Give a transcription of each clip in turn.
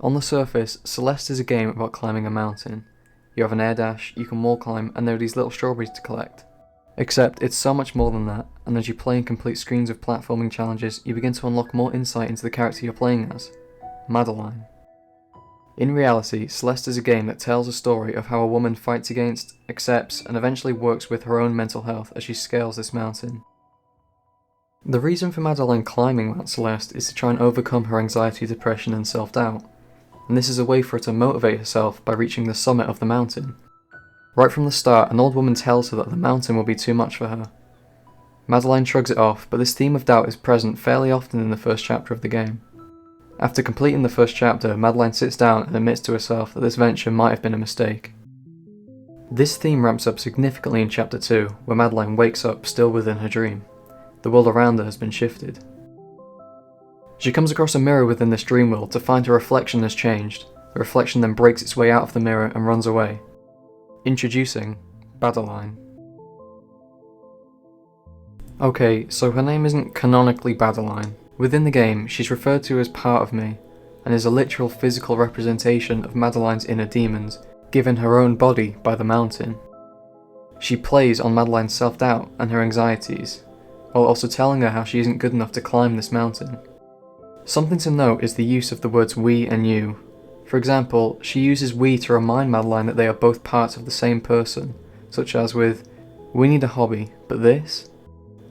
On the surface, Celeste is a game about climbing a mountain. You have an air dash, you can wall climb, and there are these little strawberries to collect. Except it's so much more than that, and as you play and complete screens of platforming challenges, you begin to unlock more insight into the character you're playing as, Madeline. In reality, Celeste is a game that tells a story of how a woman fights against, accepts, and eventually works with her own mental health as she scales this mountain. The reason for Madeline climbing Mount Celeste is to try and overcome her anxiety, depression, and self-doubt, and this is a way for her to motivate herself by reaching the summit of the mountain. Right from the start, an old woman tells her that the mountain will be too much for her. Madeline shrugs it off, but this theme of doubt is present fairly often in the first chapter of the game. After completing the first chapter, Madeline sits down and admits to herself that this venture might have been a mistake. This theme ramps up significantly in chapter 2, where Madeline wakes up still within her dream. The world around her has been shifted. She comes across a mirror within this dream world to find her reflection has changed. The reflection then breaks its way out of the mirror and runs away. Introducing Battleline. Okay, so her name isn't canonically Battleline. Within the game, she's referred to as part of me, and is a literal physical representation of Madeline's inner demons, given her own body by the mountain. She plays on Madeline's self-doubt and her anxieties, while also telling her how she isn't good enough to climb this mountain. Something to note is the use of the words we and you. For example, she uses we to remind Madeline that they are both parts of the same person, such as with, we need a hobby, but this?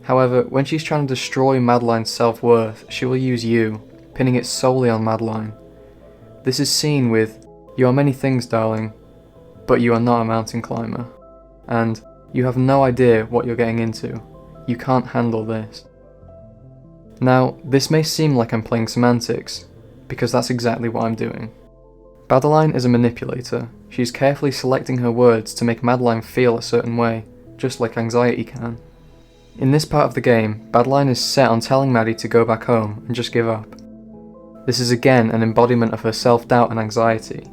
However, when she's trying to destroy Madeline's self-worth, she will use you, pinning it solely on Madeline. This is seen with, you are many things, darling, but you are not a mountain climber. And, you have no idea what you're getting into. You can't handle this. Now, this may seem like I'm playing semantics, because that's exactly what I'm doing. Battleline is a manipulator. She's carefully selecting her words to make Madeline feel a certain way, just like anxiety can. In this part of the game, Battleline is set on telling Maddie to go back home and just give up. This is again an embodiment of her self-doubt and anxiety,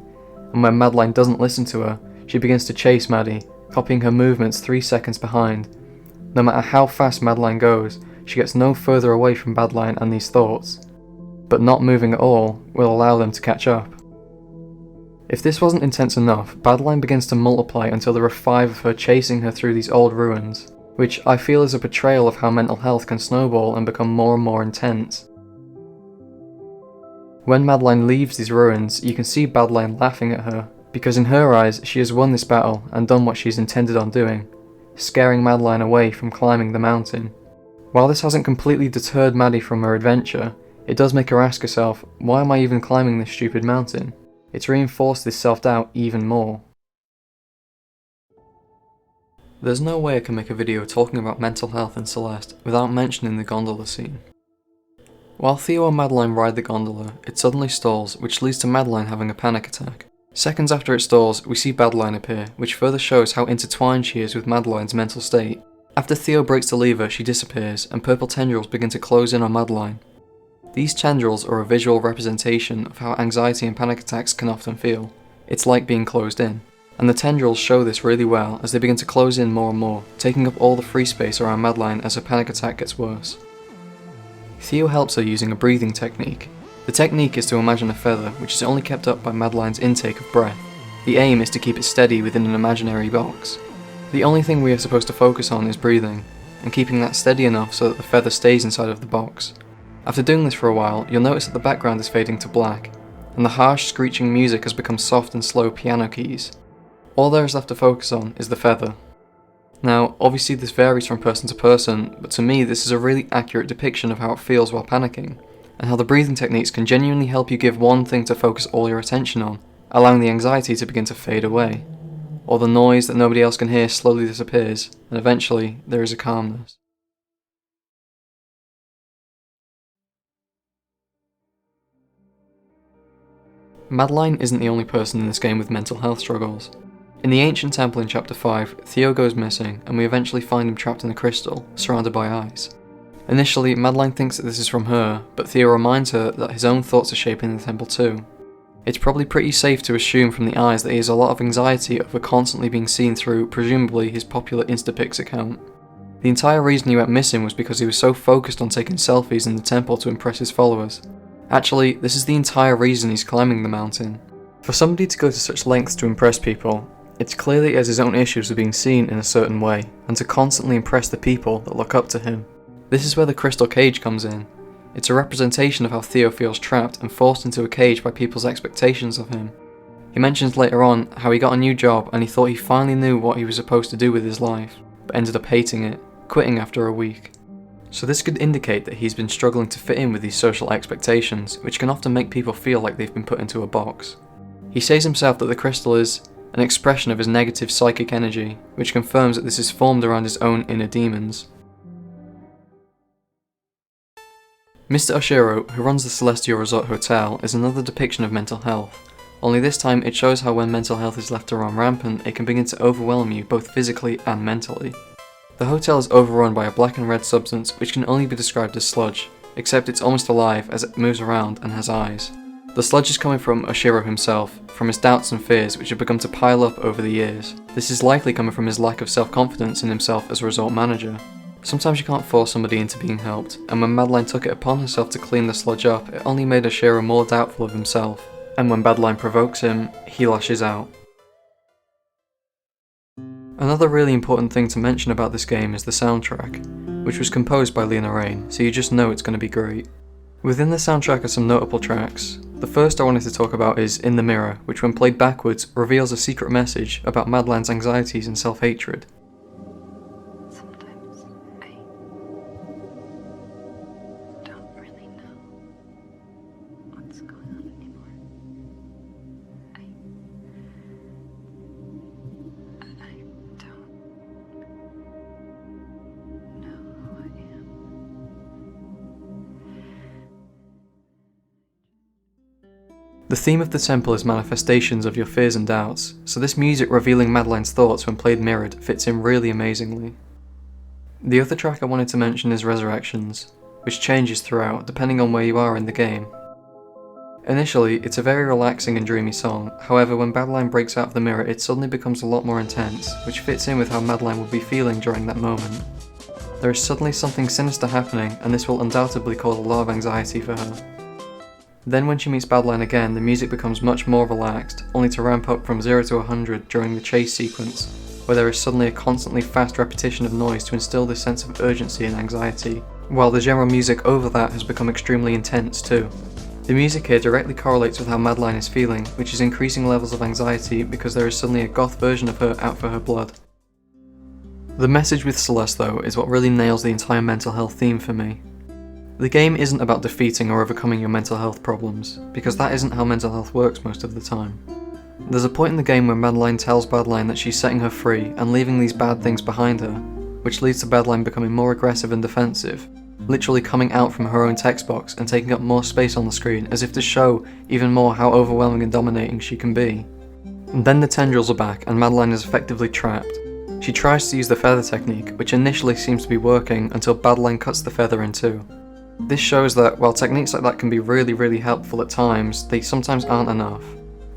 and when Madeline doesn't listen to her, she begins to chase Maddie, copying her movements 3 seconds behind. No matter how fast Madeline goes, she gets no further away from Battleline and these thoughts, but not moving at all will allow them to catch up. If this wasn't intense enough, Battleline begins to multiply until there are 5 of her chasing her through these old ruins, which I feel is a portrayal of how mental health can snowball and become more and more intense. When Madeline leaves these ruins, you can see Battleline laughing at her, because in her eyes she has won this battle and done what she's intended on doing, scaring Madeline away from climbing the mountain. While this hasn't completely deterred Maddie from her adventure, it does make her ask herself, why am I even climbing this stupid mountain? It's reinforced this self-doubt even more. There's no way I can make a video talking about mental health in Celeste without mentioning the gondola scene. While Theo and Madeline ride the gondola, it suddenly stalls, which leads to Madeline having a panic attack. Seconds after it stalls, we see Battleline appear, which further shows how intertwined she is with Madeline's mental state. After Theo breaks the lever, she disappears, and purple tendrils begin to close in on Madeline. These tendrils are a visual representation of how anxiety and panic attacks can often feel. It's like being closed in. And the tendrils show this really well as they begin to close in more and more, taking up all the free space around Madeline as her panic attack gets worse. Theo helps her using a breathing technique. The technique is to imagine a feather, which is only kept up by Madeline's intake of breath. The aim is to keep it steady within an imaginary box. The only thing we are supposed to focus on is breathing, and keeping that steady enough so that the feather stays inside of the box. After doing this for a while, you'll notice that the background is fading to black, and the harsh screeching music has become soft and slow piano keys. All there is left to focus on is the feather. Now, obviously this varies from person to person, but to me this is a really accurate depiction of how it feels while panicking, and how the breathing techniques can genuinely help you give one thing to focus all your attention on, allowing the anxiety to begin to fade away. Or the noise that nobody else can hear slowly disappears, and eventually there is a calmness. Madeline isn't the only person in this game with mental health struggles. In the ancient temple in chapter 5, Theo goes missing and we eventually find him trapped in a crystal, surrounded by eyes. Initially, Madeline thinks that this is from her, but Theo reminds her that his own thoughts are shaping the temple too. It's probably pretty safe to assume from the eyes that he has a lot of anxiety over constantly being seen through, presumably, his popular Instapics account. The entire reason he went missing was because he was so focused on taking selfies in the temple to impress his followers, Actually, this is the entire reason he's climbing the mountain. For somebody to go to such lengths to impress people, it's clear that he has his own issues with being seen in a certain way, and to constantly impress the people that look up to him. This is where the crystal cage comes in. It's a representation of how Theo feels trapped and forced into a cage by people's expectations of him. He mentions later on how he got a new job and he thought he finally knew what he was supposed to do with his life, but ended up hating it, quitting after a week. So this could indicate that he's been struggling to fit in with these social expectations, which can often make people feel like they've been put into a box. He says himself that the crystal is an expression of his negative psychic energy, which confirms that this is formed around his own inner demons. Mr. Oshiro, who runs the Celestial Resort Hotel, is another depiction of mental health, only this time it shows how when mental health is left to run rampant, it can begin to overwhelm you both physically and mentally. The hotel is overrun by a black and red substance which can only be described as sludge, except it's almost alive as it moves around and has eyes. The sludge is coming from Oshiro himself, from his doubts and fears which have begun to pile up over the years. This is likely coming from his lack of self-confidence in himself as a resort manager. Sometimes you can't force somebody into being helped, and when Battleline took it upon herself to clean the sludge up, it only made Oshiro more doubtful of himself, and when Battleline provokes him, he lashes out. Another really important thing to mention about this game is the soundtrack, which was composed by Lena Raine, so you just know it's going to be great. Within the soundtrack are some notable tracks. The first I wanted to talk about is In the Mirror, which when played backwards reveals a secret message about Madeline's anxieties and self-hatred. Sometimes I don't really know what's going on anymore. I don't know who I am. The theme of the temple is manifestations of your fears and doubts, so this music revealing Madeline's thoughts when played mirrored fits in really amazingly. The other track I wanted to mention is Resurrections, which changes throughout depending on where you are in the game. Initially, it's a very relaxing and dreamy song, however when Battleline breaks out of the mirror it suddenly becomes a lot more intense, which fits in with how Madeline will be feeling during that moment. There is suddenly something sinister happening, and this will undoubtedly cause a lot of anxiety for her. Then when she meets Battleline again, the music becomes much more relaxed, only to ramp up from 0 to 100 during the chase sequence, where there is suddenly a constantly fast repetition of noise to instill this sense of urgency and anxiety, while the general music over that has become extremely intense too. The music here directly correlates with how Madeline is feeling, which is increasing levels of anxiety because there is suddenly a goth version of her out for her blood. The message with Celeste though is what really nails the entire mental health theme for me. The game isn't about defeating or overcoming your mental health problems, because that isn't how mental health works most of the time. There's a point in the game where Madeline tells Battleline that she's setting her free and leaving these bad things behind her, which leads to Battleline becoming more aggressive and defensive, literally coming out from her own text box and taking up more space on the screen as if to show even more how overwhelming and dominating she can be. And then the tendrils are back and Madeline is effectively trapped. She tries to use the feather technique, which initially seems to be working until Battleline cuts the feather in two. This shows that while techniques like that can be really helpful at times, they sometimes aren't enough.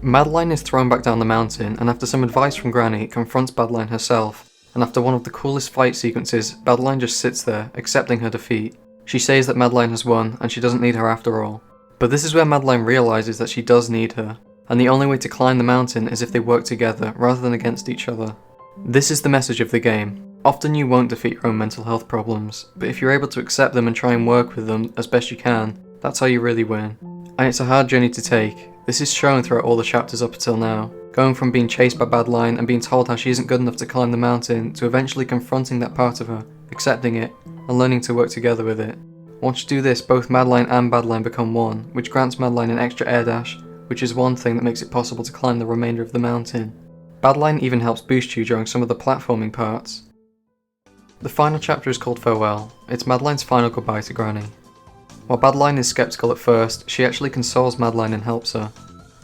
Madeline is thrown back down the mountain, and after some advice from Granny, confronts Battleline herself, and after one of the coolest fight sequences, Battleline just sits there, accepting her defeat. She says that Madeline has won, and she doesn't need her after all. But this is where Madeline realises that she does need her, and the only way to climb the mountain is if they work together, rather than against each other. This is the message of the game. Often you won't defeat your own mental health problems, but if you're able to accept them and try and work with them as best you can, that's how you really win. And it's a hard journey to take. This is shown throughout all the chapters up until now, going from being chased by Battleline and being told how she isn't good enough to climb the mountain, to eventually confronting that part of her, accepting it, and learning to work together with it. Once you do this, both Madeline and Battleline become one, which grants Madeline an extra air dash, which is one thing that makes it possible to climb the remainder of the mountain. Battleline even helps boost you during some of the platforming parts. The final chapter is called Farewell. It's Madeline's final goodbye to Granny. While Battleline is skeptical at first, she actually consoles Madeline and helps her.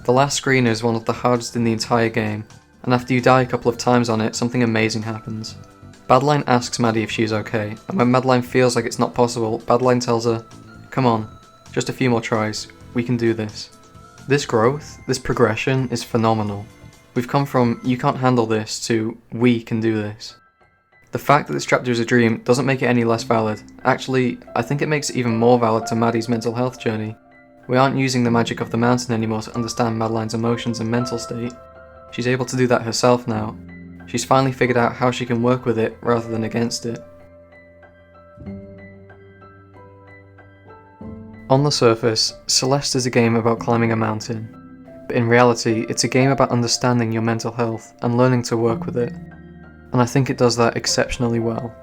The last screen is one of the hardest in the entire game, and after you die a couple of times on it, something amazing happens. Battleline asks Maddie if she's okay, and when Madeline feels like it's not possible, Battleline tells her, "Come on, just a few more tries, we can do this." This growth, this progression is phenomenal. We've come from "you can't handle this" to "we can do this." The fact that this chapter is a dream doesn't make it any less valid. Actually, I think it makes it even more valid to Maddie's mental health journey. We aren't using the magic of the mountain anymore to understand Madeline's emotions and mental state. She's able to do that herself now. She's finally figured out how she can work with it rather than against it. On the surface, Celeste is a game about climbing a mountain, but in reality it's a game about understanding your mental health and learning to work with it, and I think it does that exceptionally well.